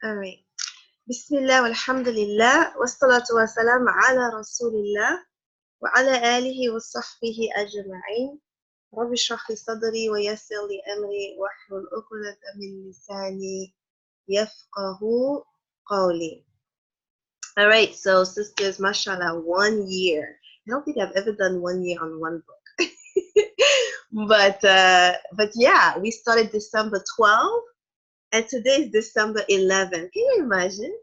All right. Bismillah walhamdulillah wassalatu wassalam ala rasulillah wa ala alihi wa sahbihi ajma'in. Rabbi shrah li sadri wa yassir li amri wahlul 'uqdatan min lisani yafqahu qawli. All right, so sisters, mashallah, 1 year. I don't think I've ever done 1 year on one book. But yeah, we started December 12th. And today is December 11th. Can you imagine?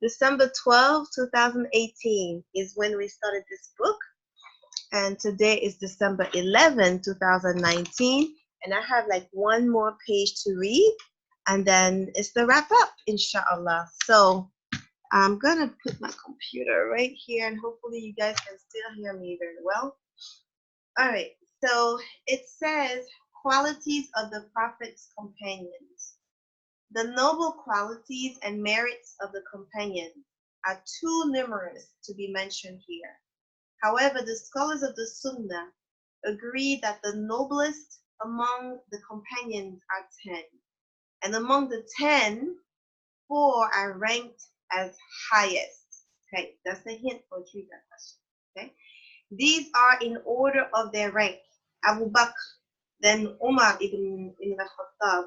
December 12, 2018 is when we started this book. And today is December 11, 2019. And I have like one more page to read. And then it's the wrap up, inshallah. So I'm going to put my computer right here. And hopefully you guys can still hear me very well. All right. So it says qualities of the Prophet's companions. The noble qualities and merits of the companions are too numerous to be mentioned here. However, the scholars of the Sunnah agree that the noblest among the companions are 10. And among the 10, 4 are ranked as highest. Okay, that's a hint for treat that question. Okay, these are in order of their rank. Abu Bakr, then Umar ibn al-Khattab,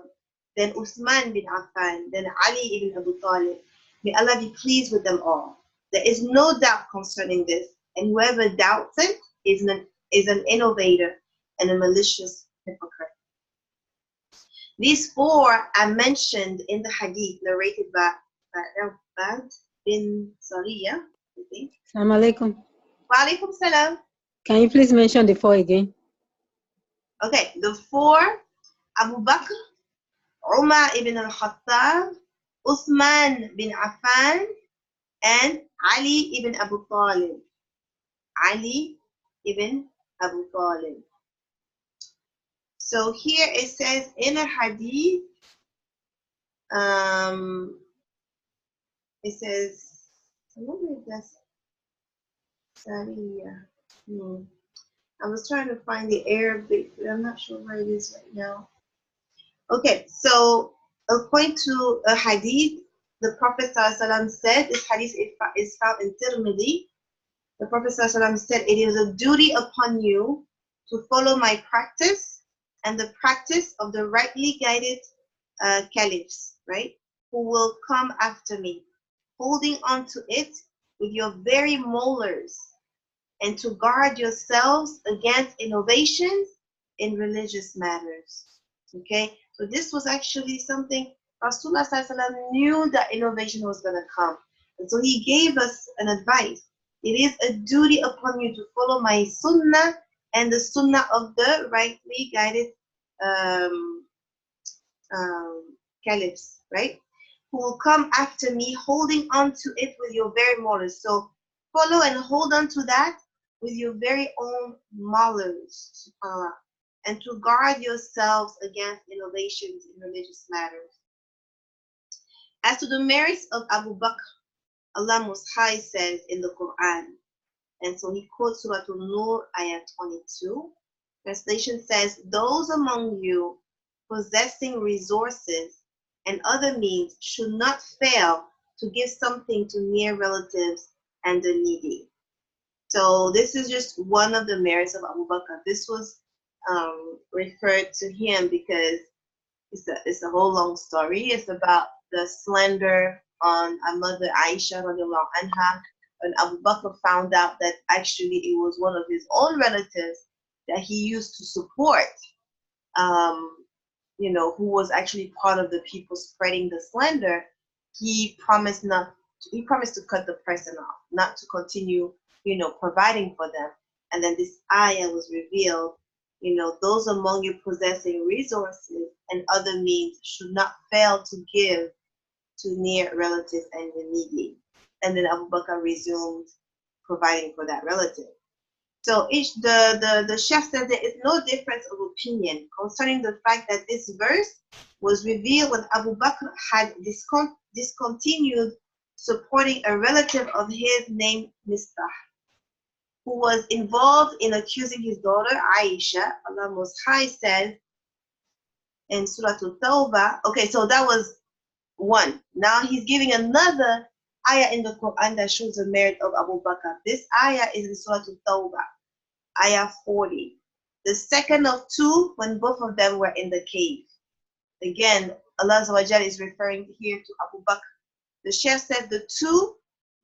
then Uthman bin Affan, then Ali ibn Abu Talib. May Allah be pleased with them all. There is no doubt concerning this, and whoever doubts it is an innovator and a malicious hypocrite. These 4 are mentioned in the hadith narrated by Rabbad bin Sariyah, I think. Assalamu alaikum. Wa alaikum salam. Can you please mention the 4 again? Okay, the 4, Abu Bakr, Umar ibn al-Khattab, Uthman bin Affan, and Ali ibn Abu Talib. Ali ibn Abu Talib. So here it says in a hadith, it says, I wonder if that's Sariya. I was trying to find the Arabic, but I'm not sure where it is right now. Okay, so according to a hadith, the Prophet ﷺ said, this hadith is found in Tirmidhi. The Prophet ﷺ said, it is a duty upon you to follow my practice and the practice of the rightly guided caliphs, right? Who will come after me, holding on to it with your very molars, and to guard yourselves against innovations in religious matters. Okay, so this was actually something Rasulullah ﷺ knew that innovation was going to come. And so he gave us an advice. It is a duty upon you to follow my sunnah and the sunnah of the rightly guided caliphs, right? Who will come after me, holding on to it with your very molars. So follow and hold on to that with your very own molars, subhanAllah, and to guard yourselves against innovations in religious matters. As to the merits of Abu Bakr, Allah Most High says in the Qur'an, and so he quotes Surah An-Nur, ayah 22. Translation says, those among you possessing resources and other means should not fail to give something to near relatives and the needy. So this is just one of the merits of Abu Bakr. This was referred to him because it's a whole long story. It's about the slander on our mother Aisha radiallahu anha, and Abu Bakr found out that actually it was one of his own relatives that he used to support, you know, who was actually part of the people spreading the slander. He promised to cut the person off, not to continue, you know, providing for them. And then this ayah was revealed, you know, those among you possessing resources and other means should not fail to give to near relatives and the needy. And then Abu Bakr resumed providing for that relative. So the Sheikh said there is no difference of opinion concerning the fact that this verse was revealed when Abu Bakr had discontinued supporting a relative of his named Mistah, who was involved in accusing his daughter Aisha. Allah Most High said in Surah At-Tawbah, okay, so that was one. Now he's giving another ayah in the Quran that shows the merit of Abu Bakr. This ayah is in Surah Al-Tawbah, ayah 40. The second of two, when both of them were in the cave. Again, Allah Azza wa Jalla is referring here to Abu Bakr. The Sheikh said the two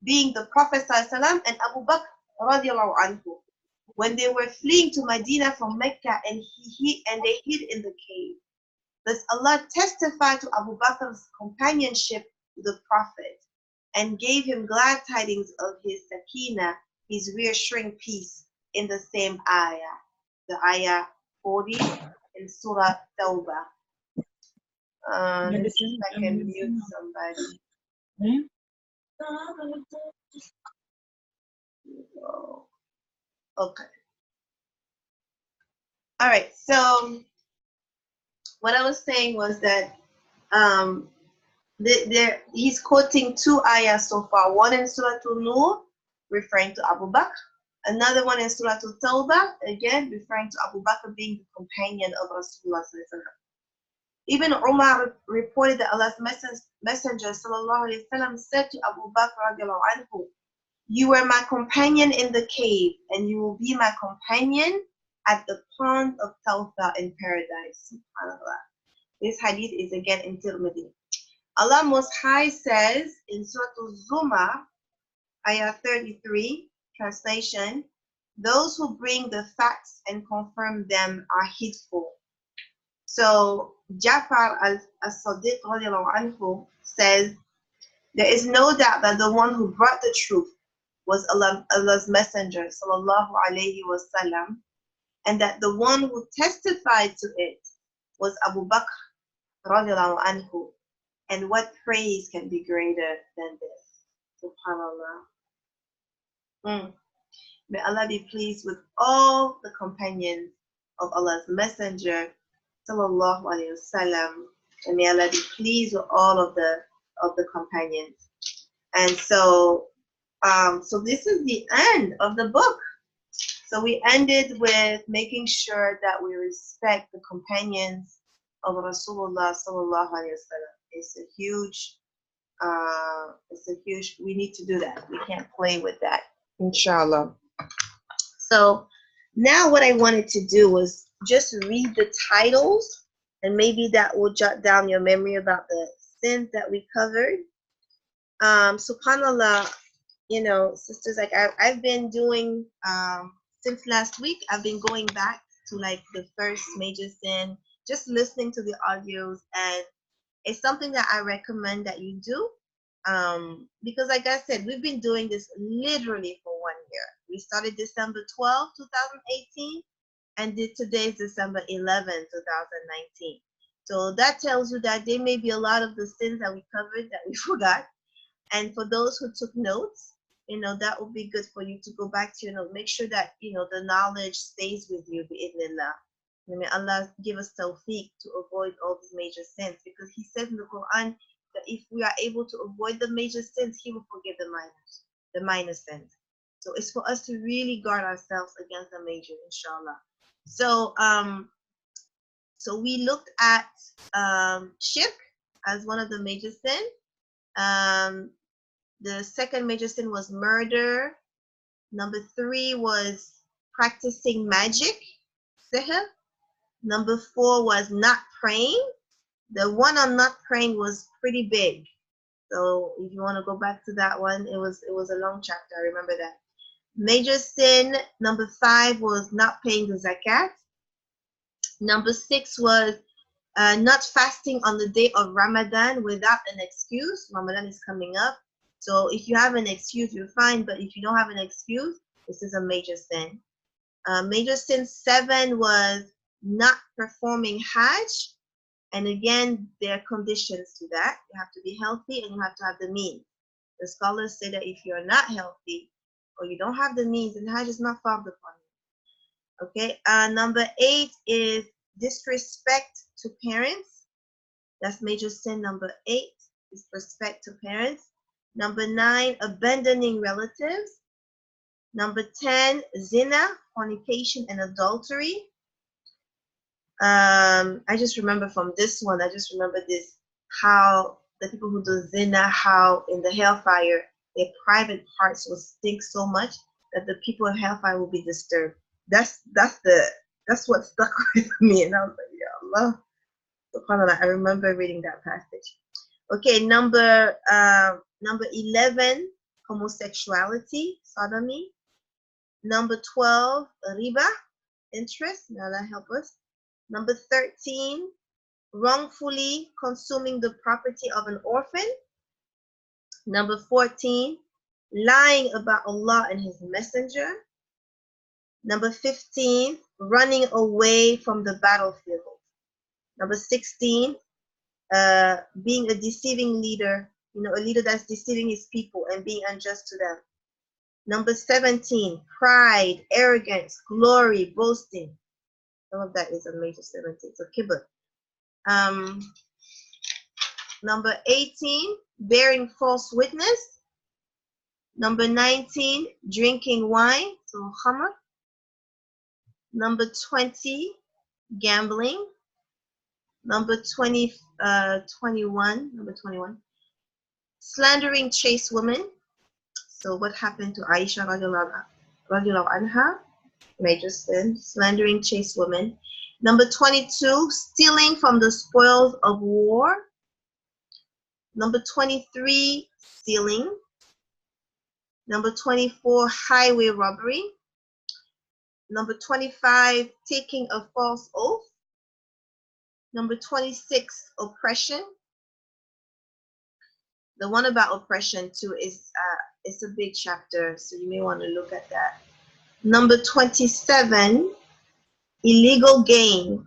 being the Prophet ﷺ and Abu Bakr radiallahu anhu, when they were fleeing to Medina from Mecca and they hid in the cave. Thus Allah testified to Abu Bakr's companionship to the Prophet and gave him glad tidings of his sakina, his reassuring peace, in the same ayah, the ayah 40 in Surah Tawbah. Let's see if I can mute somebody. Okay. All right. So what I was saying was that he's quoting two ayahs so far. One in Surah An-Nur, referring to Abu Bakr. Another one in Surah Al-Tawbah, again referring to Abu Bakr being the companion of Rasulullah. Ibn Umar reported that Allah's Messenger ﷺ said to Abu Bakr radiallahu anhu, "You were my companion in the cave, and you will be my companion at the pond of Tawbah in paradise." SubhanAllah. This hadith is again in Tirmidhi. Allah Most High says in Surah Al-Zumar, ayah 33, translation, "Those who bring the facts and confirm them are heedful." So Ja'far al-Sadiq anhu says, "There is no doubt that the one who brought the truth was Allah's Messenger sallallahu alayhi wasallam, and that the one who testified to it was Abu Bakr radiallahu anhu. And what praise can be greater than this? SubhanAllah. May Allah be pleased with all the companions of Allah's Messenger sallallahu alayhi wasallam, and may Allah be pleased with all of the companions. And so this is the end of the book. So we ended with making sure that we respect the companions of Rasulullah sallallahu alayhi wasallam. It's a huge, we need to do that. We can't play with that, inshallah. So now what I wanted to do was just read the titles, and maybe that will jot down your memory about the sins that we covered. SubhanAllah, you know, sisters, like I've been doing, since last week, I've been going back to like the first major sin, just listening to the audios, and it's something that I recommend that you do, because like I said, we've been doing this literally for 1 year. We started December 12, 2018, and today is December 11, 2019. So that tells you that there may be a lot of the sins that we covered that we forgot. And for those who took notes, you know, that would be good for you to go back to, you know, make sure that, you know, the knowledge stays with you, bi'idhnillah. May Allah give us tawfiq to avoid all these major sins, because He says in the Quran that if we are able to avoid the major sins, He will forgive the minor sins. So it's for us to really guard ourselves against the major, inshallah. So so we looked at shirk as one of the major sins. The second major sin was murder. Number 3 was practicing magic, sihr. Number 4 was not praying. The one on not praying was pretty big. So if you want to go back to that one, it was a long chapter. I remember that. Major sin number 5 was not paying the zakat. Number 6 was not fasting on the day of Ramadan without an excuse. Ramadan is coming up. So if you have an excuse, you're fine. But if you don't have an excuse, this is a major sin. Major sin 7 was not performing Hajj. And again, there are conditions to that. You have to be healthy and you have to have the means. The scholars say that if you're not healthy or you don't have the means, then Hajj is not fard upon you. Okay. Number 8 is disrespect to parents. That's major sin number 8, disrespect to parents. Number 9, abandoning relatives. Number 10, zina, fornication, and adultery. I just remember from this one, I just remember this, how the people who do zina, how in the hellfire their private parts will stink so much that the people in hellfire will be disturbed. That's what stuck with me, and I was like, Ya Allah, subhanallah. I remember reading that passage. Okay, number 11, homosexuality, sodomy. Number 12, riba, interest. May Allah help us. Number 13, wrongfully consuming the property of an orphan. Number 14, lying about Allah and His Messenger. Number 15, running away from the battlefield. Number 16, being a deceiving leader, a leader that's deceiving his people and being unjust to them. Number 17, pride, arrogance, glory, boasting. All of that is a major 17. So kibr. Number 18, bearing false witness. Number 19, drinking wine, so khamr. Number 20, gambling. Number 21, slandering chaste women. So what happened to Aisha radiallahu anha? Major sin, slandering chaste women. Number 22, stealing from the spoils of war. Number 23, stealing. Number 24, highway robbery. Number 25, taking a false oath. Number 26, oppression. The one about oppression too is it's a big chapter, so you may want to look at that. Number 27, illegal gain.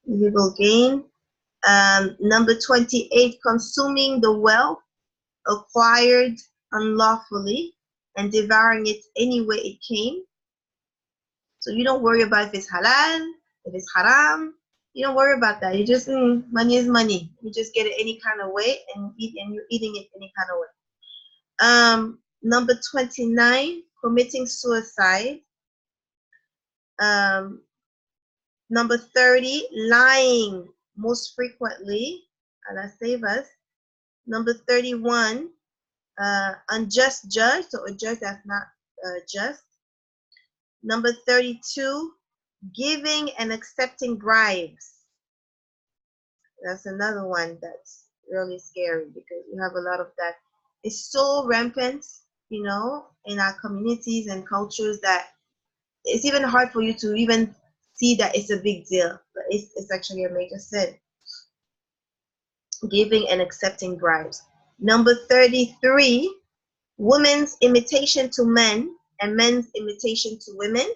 Illegal gain. Number 28, consuming the wealth acquired unlawfully and devouring it any way it came. So you don't worry about if it's halal, if it's haram. You don't worry about that. You just, money is money. You just get it any kind of way and you're eating it any kind of way. Number 29, committing suicide. Number 30, lying most frequently. Allah save us. Number 31, unjust judge, so a judge that's not just. Number 32, giving and accepting bribes. That's another one that's really scary because you have a lot of that. It's so rampant, in our communities and cultures that it's even hard for you to even see that it's a big deal, but it's actually a major sin. Giving and accepting bribes. Number 33, women's imitation to men and men's imitation to women.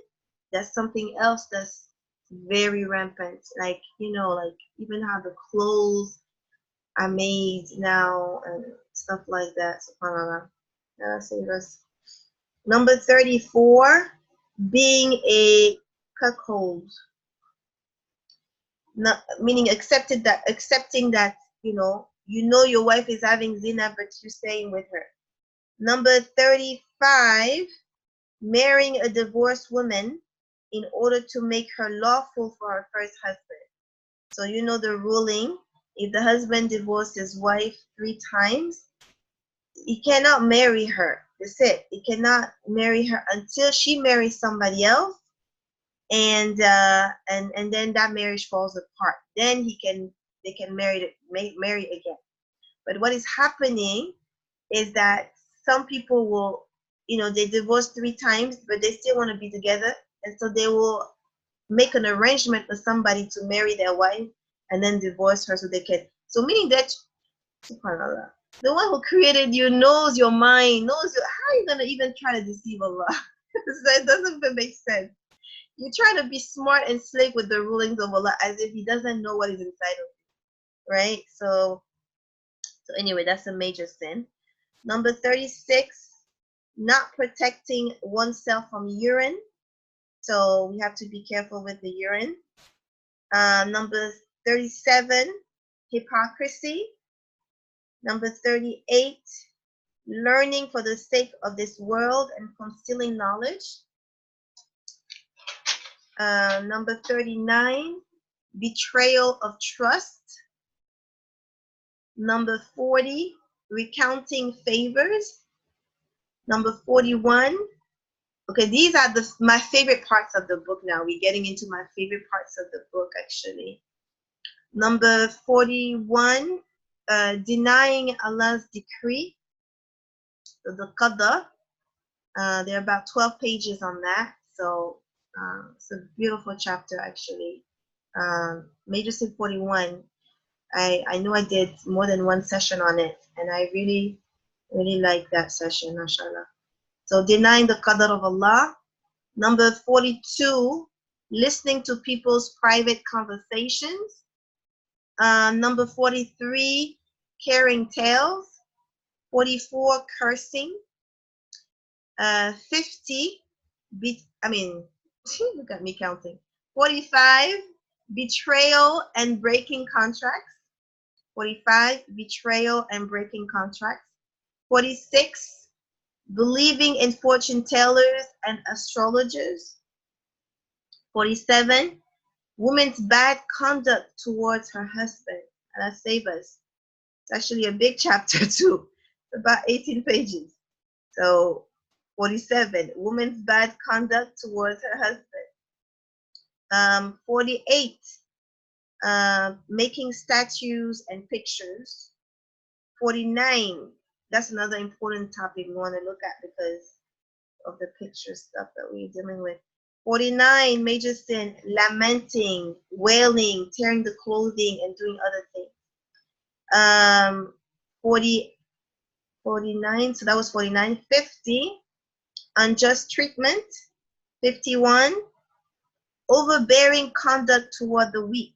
That's something else that's very rampant. Like, like even how the clothes are made now and stuff like that. SubhanAllah. Save us. Number 34, being a cuckold. Meaning accepting that, your wife is having zina, but you're staying with her. Number 35, marrying a divorced woman in order to make her lawful for her first husband. So the ruling, if the husband divorced his wife 3 times, he cannot marry her. That's it. He cannot marry her until she marries somebody else, and then that marriage falls apart. Then they can marry again. But what is happening is that some people will, they divorce 3 times, but they still want to be together, and so they will make an arrangement for somebody to marry their wife and then divorce her so they can. So meaning that, subhanAllah, the one who created you knows your mind, how are you going to even try to deceive Allah? That doesn't even make sense. You try to be smart and slick with the rulings of Allah as if He doesn't know what is inside of you, right? So anyway, that's a major sin. Number 36, not protecting oneself from urine. So we have to be careful with the urine. Number 37, hypocrisy. Number 38, learning for the sake of this world and concealing knowledge. Number 39, betrayal of trust. Number 40, recounting favors. Number 41. Okay, these are my favorite parts of the book now. We're getting into my favorite parts of the book, actually. Number 41, denying Allah's decree, the qadar. There are about 12 pages on that. So it's a beautiful chapter, actually. Major Sin 41. I know I did more than one session on it, and I really, really like that session, mashallah. So denying the qadar of Allah. Number 42, listening to people's private conversations. Number 43, carrying tales. 44, cursing. 50, look at me counting. 45, betrayal and breaking contracts. 45, betrayal and breaking contracts. 46, believing in fortune tellers and astrologers. 47, woman's bad conduct towards her husband. Allah save us. It's actually a big chapter too. It's about 18 pages. So 47, woman's bad conduct towards her husband. 48, making statues and pictures. 49, that's another important topic we want to look at because of the picture stuff that we're dealing with. 49, major sin, lamenting, wailing, tearing the clothing, and doing other things. 49, so that was 49. 50, unjust treatment. 51, overbearing conduct toward the weak,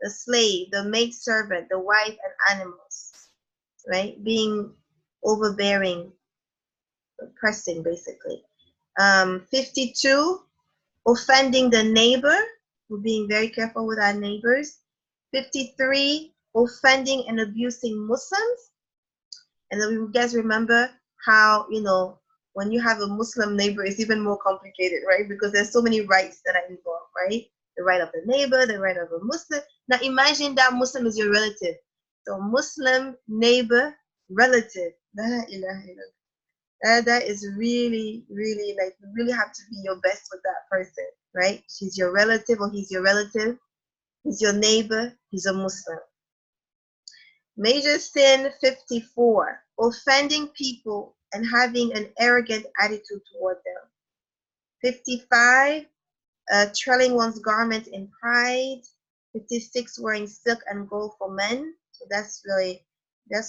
the slave, the maidservant, the wife, and animals, right? Being overbearing, oppressing, basically. 52, offending the neighbor. We're being very careful with our neighbors. 53, offending and abusing Muslims. And then you guys remember how, when you have a Muslim neighbor, it's even more complicated, right? Because there's so many rights that are involved, right? The right of the neighbor, the right of a Muslim. Now imagine that Muslim is your relative. So Muslim, neighbor, relative. La ilaha illallah. That is really, really, like, you really have to be your best with that person, right? She's your relative or he's your relative. He's your neighbor. He's a Muslim. Major sin 54, offending people and having an arrogant attitude toward them. 55, trailing one's garment in pride. 56, wearing silk and gold for men. So that's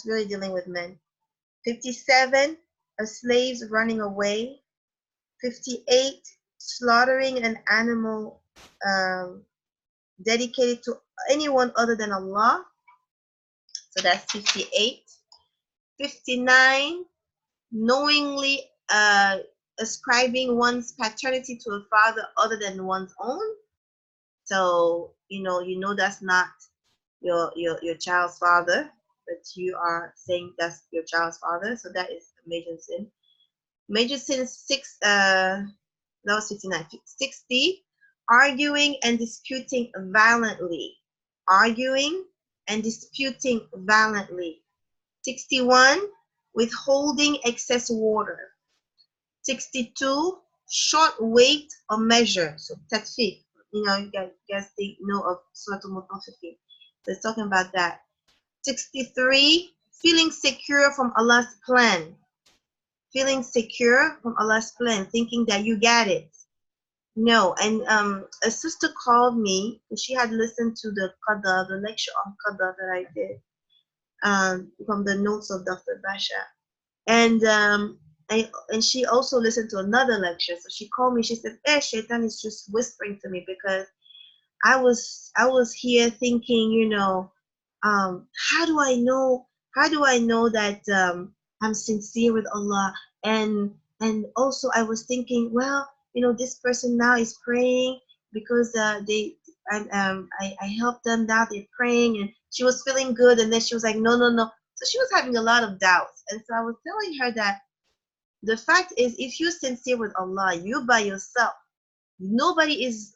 really dealing with men. 57, slaves running away. 58, slaughtering an animal dedicated to anyone other than Allah. So that's 58. 59, knowingly ascribing one's paternity to a father other than one's own. So you know that's not your child's father, but you are saying that's your child's father. So that is a major sin. Major sin 6. That was 59. 60, arguing and disputing violently. Arguing and disputing violently. 61, withholding excess water. 62, short weight or measure. So tatfiq, you guys know of Surah Al-Mutaffifin. So it's talking about that. 63, feeling secure from Allah's plan. Feeling secure from Allah's plan, thinking that you got it. No, and a sister called me. She had listened to the lecture on qadar that I did from the notes of Dr. Basha. And she also listened to another lecture. So she called me. She said, Shaitan is just whispering to me because I was here thinking, how do I know that I'm sincere with Allah? And also I was thinking, well, this person now is praying because I helped them now, they're praying, and she was feeling good, and then she was like, no. So she was having a lot of doubts. And so I was telling her that the fact is, if you're sincere with Allah, you by yourself, nobody is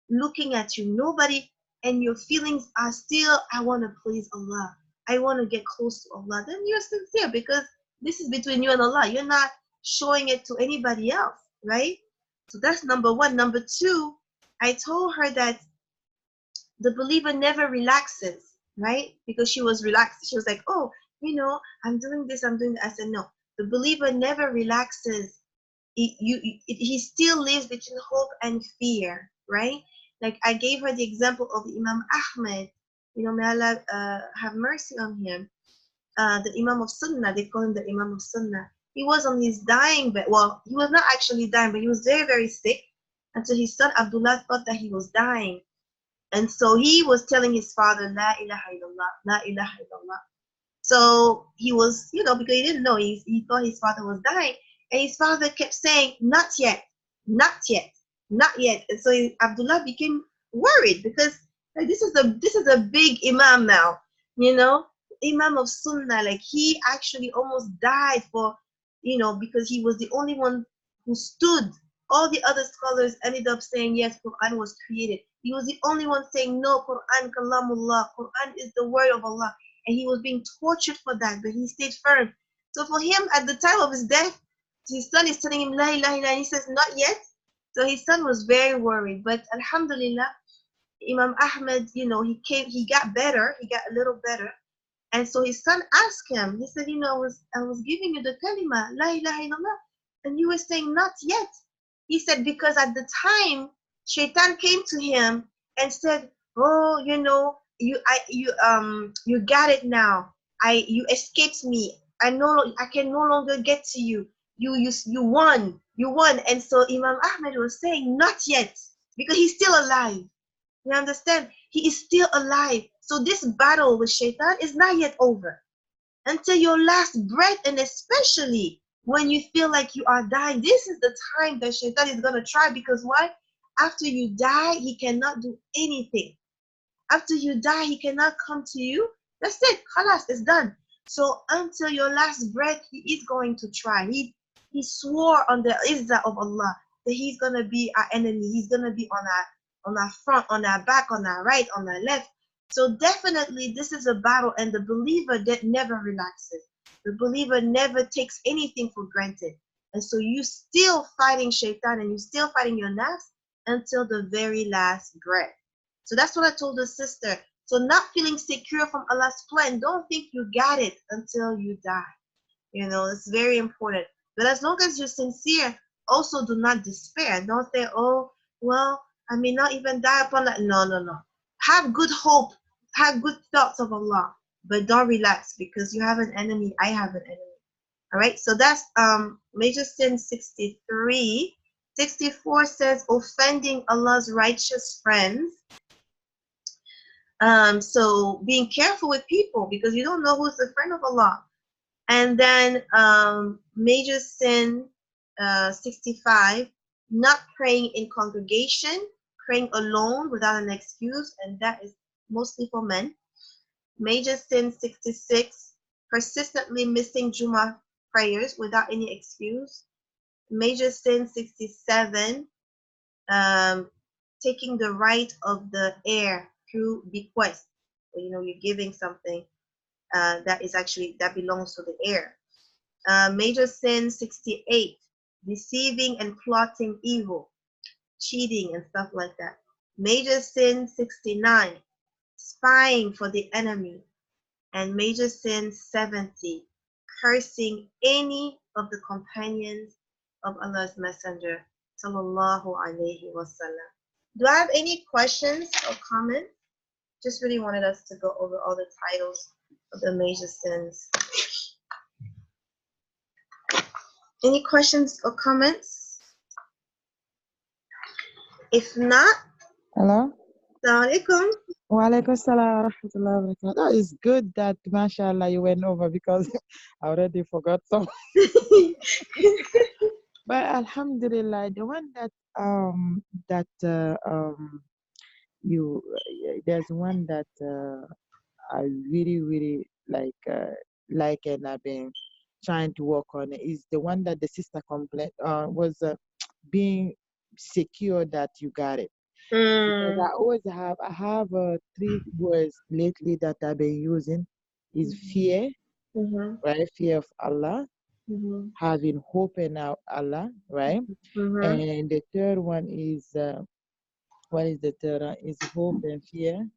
looking at you, nobody, and your feelings are still, I want to please Allah. I want to get close to Allah, then you're sincere, because this is between you and Allah. You're not showing it to anybody else, right? So that's number one. Number two, I told her that the believer never relaxes, right? Because she was relaxed. She was like, oh, I'm doing this, I'm doing that. I said, no, the believer never relaxes. He still lives between hope and fear, right? Like I gave her the example of Imam Ahmed, may Allah have mercy on him. The Imam of Sunnah, they call him the Imam of Sunnah. He was on his dying bed. Well, he was not actually dying, but he was very, very sick. And so his son Abdullah thought that he was dying. And so he was telling his father, La ilaha illallah, La ilaha illallah. So he was, because he didn't know, he thought his father was dying. And his father kept saying, not yet, not yet, not yet. And so Abdullah became worried, because like, this is a big imam now, Imam of Sunnah. Like he actually almost died for, because he was the only one who stood. All the other scholars ended up saying, yes, Qur'an was created. He was the only one saying, no, Qur'an kalamullah, Qur'an is the word of Allah. And he was being tortured for that, but he stayed firm. So for him, at the time of his death, his son is telling him, La ilaha illallah, and he says, not yet. So his son was very worried. But alhamdulillah, Imam Ahmed, he got better, he got a little better. And so his son asked him, he said, I was giving you the kalima, La ilaha illallah, and you were saying not yet. He said, because at the time, Shaitan came to him and said, oh, you got it now. You escaped me. I can no longer get to you. You won. You won. And so Imam Ahmed was saying, not yet, because he's still alive. You understand? He is still alive. So this battle with Shaitan is not yet over until your last breath, and especially when you feel like you are dying. This is the time that Shaitan is going to try, because why? After you die, he cannot do anything. After you die, he cannot come to you. That's it. Khalas, it's done. So until your last breath, he is going to try. He swore on the izzah of Allah that he's going to be our enemy. He's going to be on our front, on our back, on our right, on our left. So definitely this is a battle, and the believer that never relaxes. The believer never takes anything for granted. And so you still fighting Shaitan, and you still fighting your nafs until the very last breath. So that's what I told the sister. So not feeling secure from Allah's plan, don't think you got it until you die. It's very important. But as long as you're sincere, also do not despair. Don't say, oh, well, I may not even die upon that. No, no, no. Have good hope. Have good thoughts of Allah. But don't relax, because you have an enemy. I have an enemy. All right. So that's major sin 63. 64 says offending Allah's righteous friends. So being careful with people, because you don't know who's the friend of Allah. And then major sin 65, not praying in congregation, praying alone without an excuse, and that is mostly for men. Major sin 66, persistently missing Jummah prayers without any excuse. Major sin 67, taking the right of the heir through bequest. You're giving something that belongs to the heir. Major sin 68, deceiving and plotting evil, cheating and stuff like that. Major sin 69, spying for the enemy. And major sin 70, cursing any of the companions of Allah's Messenger, sallallahu alaihi wasallam. Do I have any questions or comments? Just really wanted us to go over all the titles of the major sins. Any questions or comments? If not, Hello? Assalamu alaikum. Wa alaikum salam wa rahmatullahi wa barakatuh. That is good that, mashallah, you went over, because I already forgot some. But alhamdulillah, the one there's one that I really, really like, and I've been trying to work on it, is the one that the sister complained was being secure that you got it. Because I have 3 words lately that I've been using. is fear, Mhm. right? Fear of Allah, Mhm. having hope in Allah, right? Mhm. And the third one is what is the third one? Is hope and fear?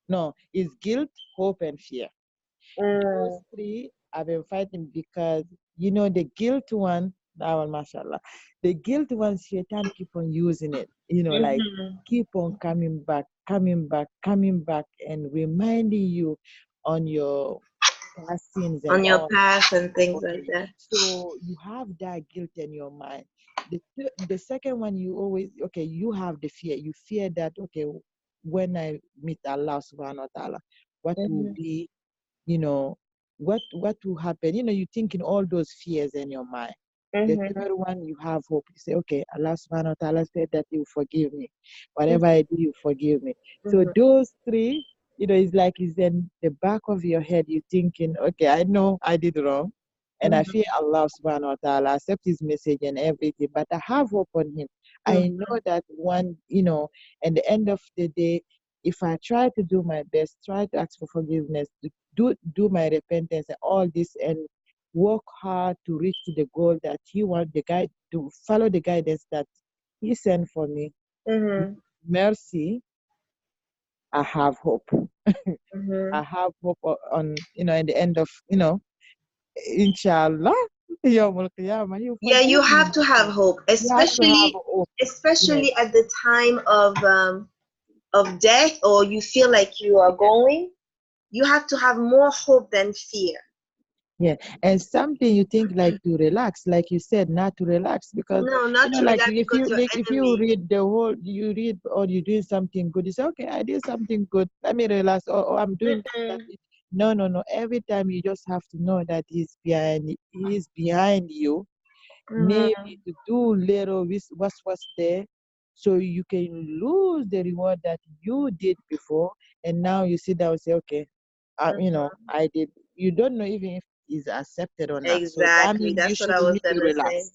No, is guilt, hope, and fear. Those Mm. three I've been fighting because the guilt one, that one, mashallah. The guilt one, Shaitan keep on using it, like Mhm. keep on coming back, coming back, and reminding you on your past sins and On your all. path and things like Okay, that. so you have that guilt in your mind. The second one, you always, okay, you have the fear. You fear that, okay, when I meet Allah subhanahu wa ta'ala, what will Mhm. be, you know, what will happen? You're thinking all those fears in your mind. The Mhm. third one, you have hope. You say, okay, Allah subhanahu wa ta'ala said that you forgive me. Whatever I do, you forgive me. So Mhm. those three, it's like it's in the back of your head. You're thinking, okay, I know I did wrong. And I Mhm. fear Allah subhanahu wa ta'ala, accept his message and everything. But I have hope on him. I Mhm. know that one, at the end of the day, if I try to do my best, try to ask for forgiveness, do my repentance and all this, and work hard to reach to the goal that he want the guide to follow the guidance that he sent for me. Mhm. Mercy, I have hope. I Mhm. have hope on in the end of inshallah, Yawmul Qiyamah, you Yeah, you forgive me, have to have mashallah. hope, You have to have especially hope. Yes, especially at the time of death, or you feel like you are yes. going. You have to have more hope than fear. Yeah, and something you think like to relax, like you said, not to relax because No, not to like relax if because you your like if you enemy. read the whole, you read or you're doing something good, you say, okay, I did something good, let me relax, or I'm doing that. Mm-mm. No, no, no. Every time you just have to know that he's behind you, maybe Mhm. to do little what's there, so you can lose the reward that you did before, and now you sit down and say, okay, Mhm. I did. You don't know even if it's accepted or not. So that Exactly. means you That's what should I was really gonna say. relax.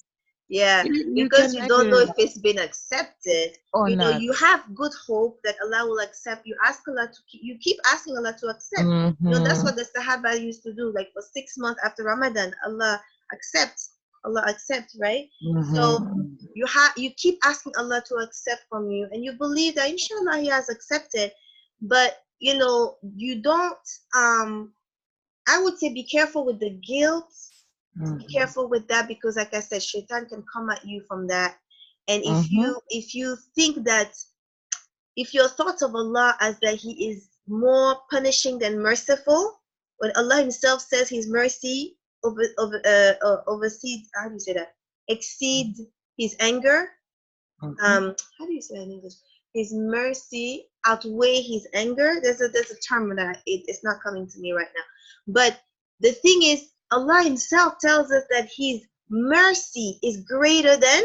Yeah, You because can you make don't it know if relax it's been accepted. or not. You have good hope that Allah will accept. You ask Allah to keep, you keep asking Allah to accept. That's Mm-hmm. what the Sahaba used to do. Like for 6 months after Ramadan, Allah accept, right? So Mm-hmm. you keep asking Allah to accept from you, and you believe that inshallah He has accepted. But you don't. I would say be careful with the guilt. Be Mm-hmm. careful with that because, like I said, shaitan can come at you from that. And if Mm-hmm. you think that, if your thoughts of Allah as that He is more punishing than merciful, when Allah Himself says His mercy oversees, how do you say that? Exceeds His anger. Mm-hmm. How do you say that in English? His mercy outweigh His anger. There's a term that it's not coming to me right now. But the thing is, Allah Himself tells us that His mercy is greater than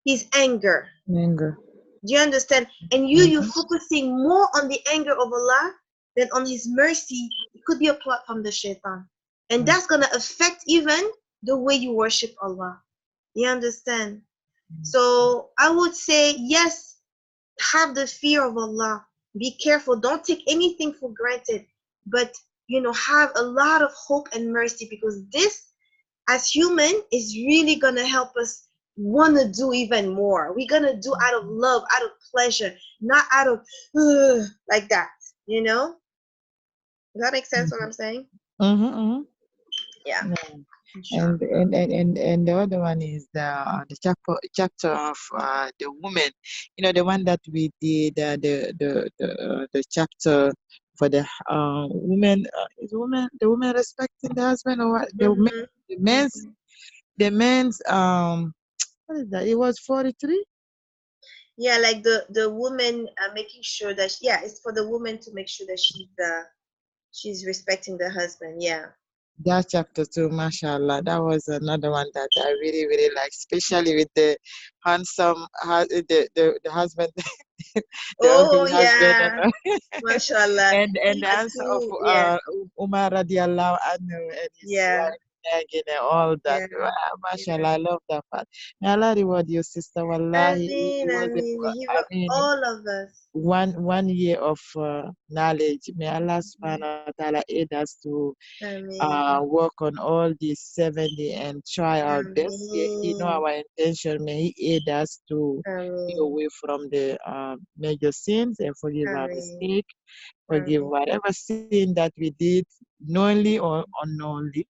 His anger. Anger. Do you understand? And you're Mm-hmm. focusing more on the anger of Allah than on His mercy. It could be a plot from the shaitan, and that's gonna affect even the way you worship Allah. You understand? So I would say yes, have the fear of Allah. Be careful. Don't take anything for granted. But have a lot of hope and mercy, because this, as human, is really gonna help us want to do even more. We're gonna do out of love, out of pleasure, not out of like that. You know? Does that make sense what I'm saying? Mm-hmm. Yeah. Yeah. Inshallah. And the other one is the chapter of the woman, the one that we did, the chapter for the woman, is woman the woman respecting the husband, or what, Mhm. the men's the men's what is that, it was 43. Yeah, like the woman making sure that yeah, it's for the woman to make sure that she's respecting the husband. Yeah. That chapter too, mashallah, that was another one that I really, really like, especially with the handsome, the husband, the Oh ugly husband, yeah, mashallah. and He the has answer of to, yeah, Umar radiallahu anhu and his yeah. wife. nagging and all that. Yeah. Wow, mashallah, I love that part. May Allah reward you, sister. Wallahi, Ameen, it was Ameen. May He I reward mean, all of us. 1 year of knowledge. May Allah Mhm. subhanahu wa ta'ala aid us to Ameen. work on all these 70 and try our best. He know Ameen. our intention. May He aid us to be Ameen. away from the major sins and forgive our Ameen. mistake, forgive Ameen. whatever sin that we did, knowingly or unknowingly.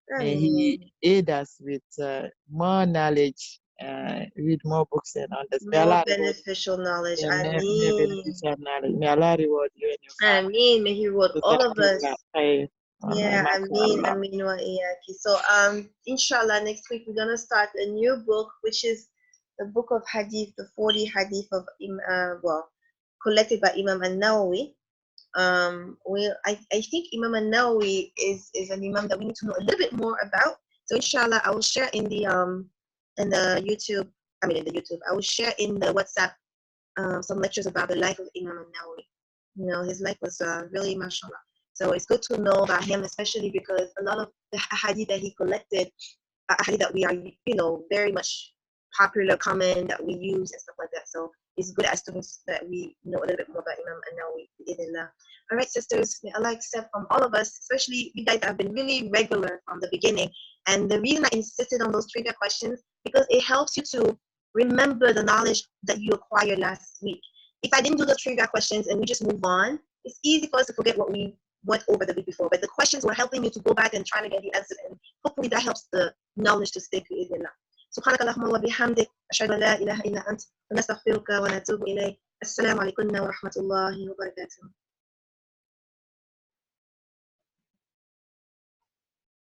May He Ameen. aid us with more knowledge, read more books and understand. May More Allah reward beneficial knowledge. you. May Ameen. beneficial knowledge. May Allah reward you and your family. Ameen. May He reward all of Jazakallah us. khair. Yeah, Ameen, MashaAllah. Ameen wa iyaki. So, inshallah, next week we're gonna start a new book, which is the book of Hadith, the 40 Hadith of collected by Imam An-Nawawi. I think Imam An-Nawawi is an Imam that we need to know a little bit more about. So, inshallah, I will share in the YouTube. I mean, in the YouTube, I will share in the WhatsApp some lectures about the life of Imam An-Nawawi. You know, his life was really mashallah. So it's good to know about him, especially because a lot of the hadith that he collected, hadith that we are, very much popular, common, that we use and stuff like that. So it's good as students that we know a little bit more about Imam An-Nawawi. All right, sisters, may Allah accept from all of us, especially you guys that have been really regular from the beginning. And the reason I insisted on those trivia questions, because it helps you to remember the knowledge that you acquired last week. If I didn't do the trivia questions and we just move on, it's easy for us to forget what we went over the week before. But the questions were helping you to go back and try to get the answer, and hopefully that helps the knowledge to stick with you. سبحانك اللهم وبحمدك أشهد أن لا إله إلا أنت نستغفرك ونتوب إليك السلام عليكم ورحمة الله وبركاته